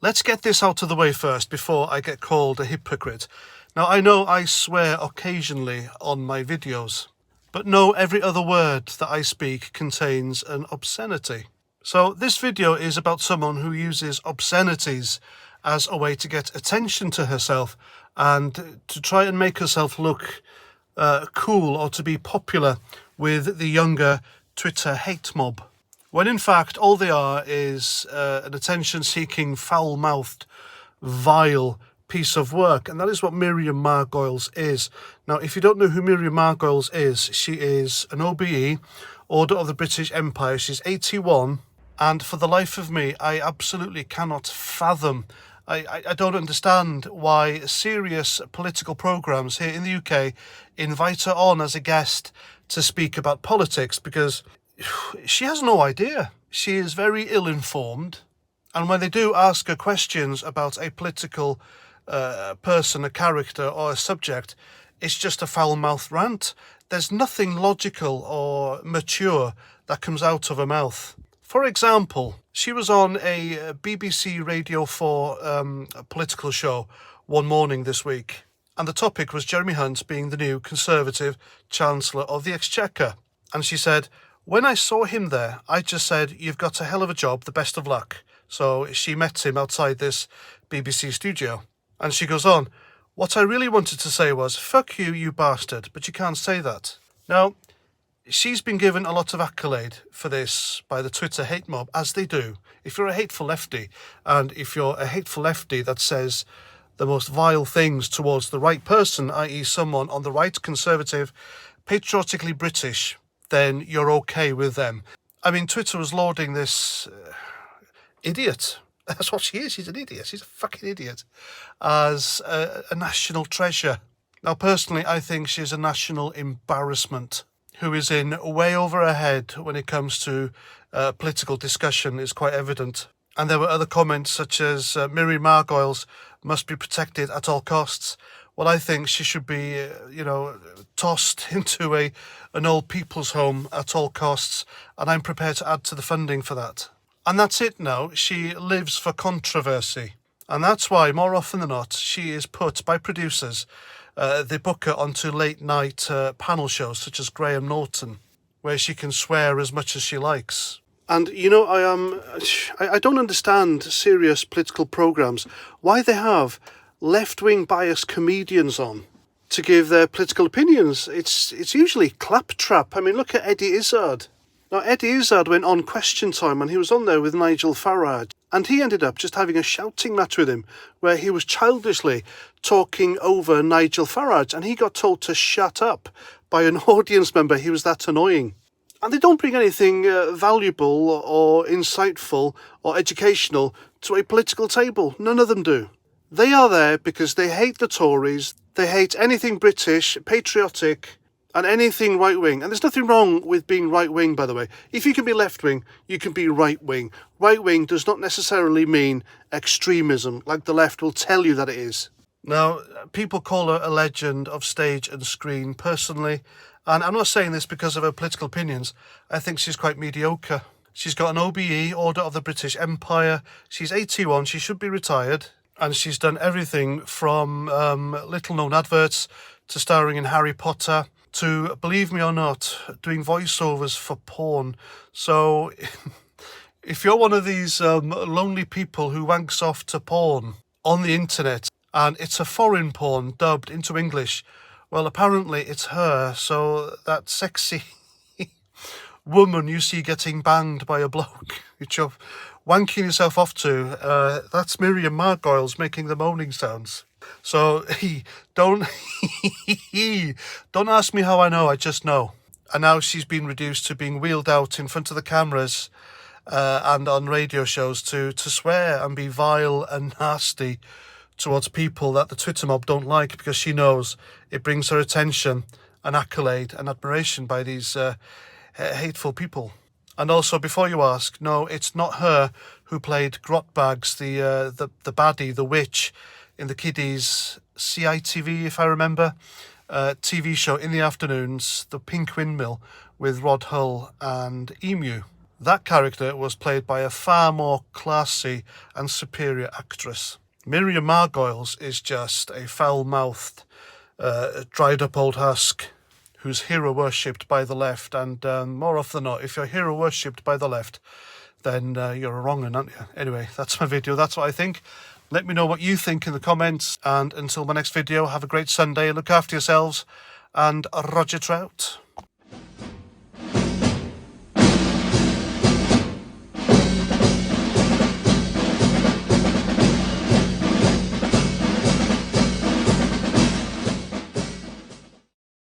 Let's get this out of the way first before I get called a hypocrite. Now, I know I swear occasionally on my videos, but no, every other word that I speak contains an obscenity. So this video is about someone who uses obscenities as a way to get attention to herself and to try and make herself look cool or to be popular with the younger Twitter hate mob. When in fact all they are is an attention-seeking, foul-mouthed, vile piece of work, and that is what Miriam Margoyles is. Now, if you don't know who Miriam Margoyles is, she is an OBE, Order of the British Empire. She's 81, and for the life of me, I absolutely cannot fathom. I don't understand why serious political programmes here in the UK invite her on as a guest to speak about politics, because she has no idea. She is very ill-informed, and when they do ask her questions about a political person, a character or a subject, it's just a foul-mouthed rant. There's nothing logical or mature that comes out of her mouth. For example, she was on a BBC Radio 4 political show one morning this week, and the topic was Jeremy Hunt being the new Conservative Chancellor of the Exchequer. And she said, "When I saw him there, I just said, you've got a hell of a job, the best of luck." So she met him outside this BBC studio. And she goes on, "What I really wanted to say was, fuck you, you bastard, but you can't say that." Now, she's been given a lot of accolade for this by the Twitter hate mob, as they do. If you're a hateful lefty, and if you're a hateful lefty that says the most vile things towards the right person, i.e. someone on the right, conservative, patriotically British, then you're okay with them. I mean, Twitter was lauding this idiot. That's what she is. She's an idiot. She's a fucking idiot. As a national treasure. Now, personally, I think she's a national embarrassment who is in way over her head when it comes to political discussion is quite evident. And there were other comments such as Miriam Margoyles must be protected at all costs. Well, I think she should be, tossed into an old people's home at all costs, and I'm prepared to add to the funding for that. And that's it now. She lives for controversy. And that's why, more often than not, she is put by producers, they book her onto late-night panel shows such as Graham Norton, where she can swear as much as she likes. And, I don't understand serious political programmes, why they have left-wing biased comedians on to give their political opinions. It's usually claptrap. I mean, look at Eddie Izzard. Now, Eddie Izzard went on Question Time, and he was on there with Nigel Farage, and he ended up just having a shouting match with him, where he was childishly talking over Nigel Farage, and he got told to shut up by an audience member. He was that annoying. And they don't bring anything valuable or insightful or educational to a political table. None of them do. They are there because they hate the Tories, they hate anything British, patriotic, and anything right-wing. And there's nothing wrong with being right-wing, by the way. If you can be left-wing, you can be right-wing. Right-wing does not necessarily mean extremism, like the left will tell you that it is. Now, people call her a legend of stage and screen. Personally, and I'm not saying this because of her political opinions, I think she's quite mediocre. She's got an OBE, Order of the British Empire. She's 81, she should be retired. And she's done everything from little-known adverts to starring in Harry Potter to, believe me or not, doing voiceovers for porn. So if you're one of these lonely people who wanks off to porn on the internet, and it's a foreign porn dubbed into English, well, apparently it's her. So that sexy woman you see getting banged by a bloke, which you're wanking yourself off to, that's Miriam Margoyles making the moaning sounds. So don't ask me how I know, I just know. And now she's been reduced to being wheeled out in front of the cameras and on radio shows to swear and be vile and nasty towards people that the Twitter mob don't like, because she knows it brings her attention and accolade and admiration by these hateful people. And also, before you ask, no, it's not her who played Grotbags, the baddie, the witch, in the kiddies CITV, if I remember, TV show in the afternoons, The Pink Windmill with Rod Hull and Emu. That character was played by a far more classy and superior actress. Miriam Margoyles is just a foul-mouthed, dried-up old husk who's hero worshipped by the left, and more often than not, if you're hero worshipped by the left, then you're a wrong un, aren't you? Anyway, that's my video. That's what I think. Let me know what you think in the comments, and until my next video, have a great Sunday, look after yourselves, and Roger Trout.